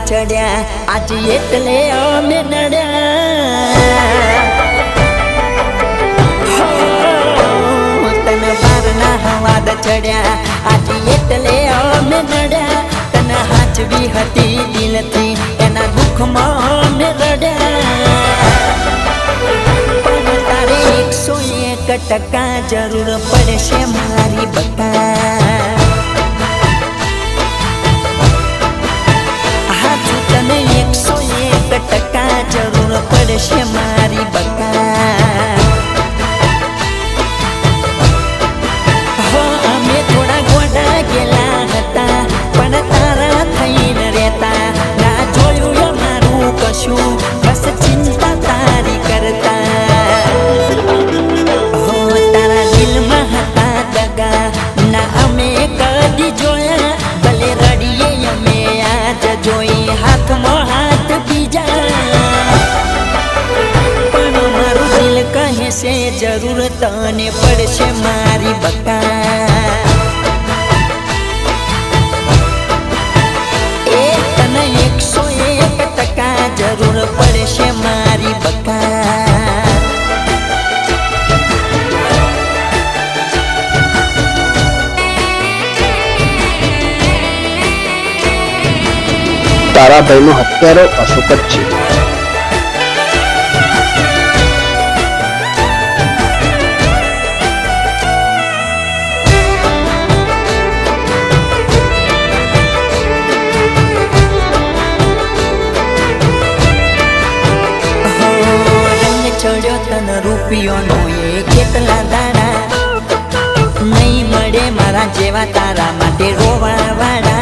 ચડ્યા આજે એટલે અમે નડ્યા તને બારના હવાદ ચડ્યા આજે એટલે અમે નડ્યા તને હાચવી હતી દિલથી એના દુઃખમાં અમે રડ્યા પણ તારે 101% જરૂર પડશે મારી બકા તને 101% જરૂર પડશે મારી બકા હો અમે થોડા ગોડા ગયેલા હતા પણ તારા થઈને રહેતા ના જોયું અમારું કશું બસ ચિંતા તારી કરતા હો તારા દિલમાં હતા દગા ના અમે કદી જોયા ભલે રડીએ અમે આજ જોઈ હાથમાં હાથ બીજા પણ મારું દિલ કહે છે જરૂર તને પડશે મારી બકા એ તને 101% જરૂર પડશે મારી બકા તારાભાઈનો હત્યારો અશોક જ છે. રંગ ચડ્યો તને રૂપિયોનો એ કેટલા દાડા નહીં મળે મારા જેવા તારા માટે રોવા વાળા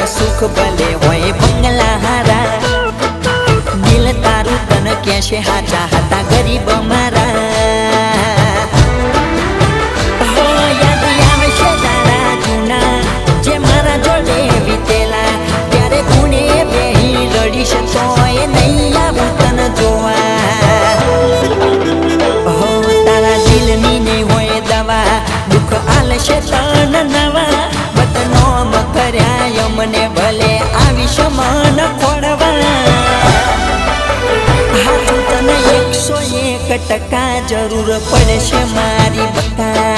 સુખ ભલે હોય બંગલા હારા દિલ તારું તને કહેશે હાચા હતા ગરીબ મારા હો યાદ આવશે તારા જૂના જે મારા જોડે વીતેલા ત્યારે ગુણે બેહી રડીશ તોય નહીં આવું તને જોવા હો તારા દિલની નહીં હોય દવા દુઃખ આલશે તન નવા બતનોમ કર્યા મને ભલે આવી મન ખોડવા હાથું તને 101% જરૂર પડશે મારી બકા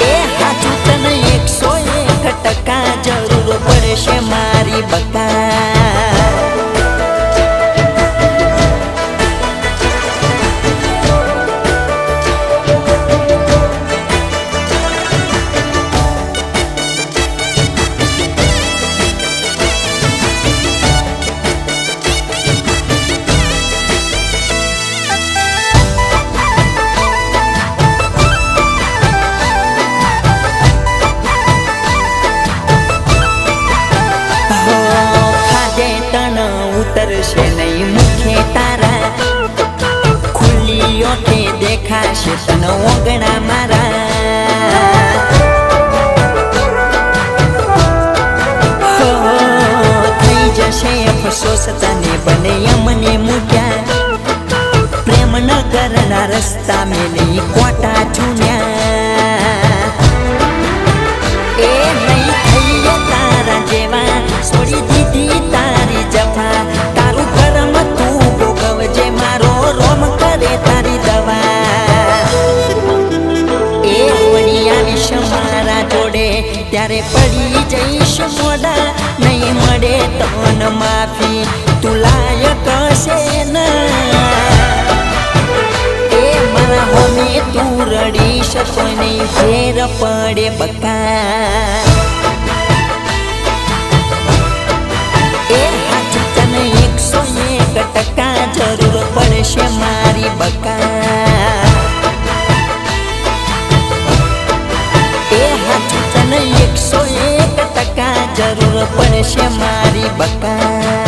એ હાથું તને 101% જરૂર પડશે મારી બકા ઉતરશે નહીં મુખે તારા ખુલ્લી ઓઠે દેખાશે તને ઓગણા મારા થઈ જશે અફસોસ તને બને અમને મૂક્યા પ્રેમ ન કરના રસ્તા મેલી કોટા ચૂન્યા એ નહીં થઈએ તારા જેવા છોડી દીધી તારી જફા તારું કરમ તું ભોગવજે મારો રોમ કરે તારી દવા એ વળી આવીશ મારા જોડે ત્યારે પડી જઈશ મોડા નહીં મળે તન માફી તું લાયક હશે ના એ મારા હોમે તું રડીશ તો નહીં ફેર પડે બકા એ હાચું તને 101% જરૂર પડશે મારી બકા એ હાચું તને 101% જરૂર પડશે મારી બકા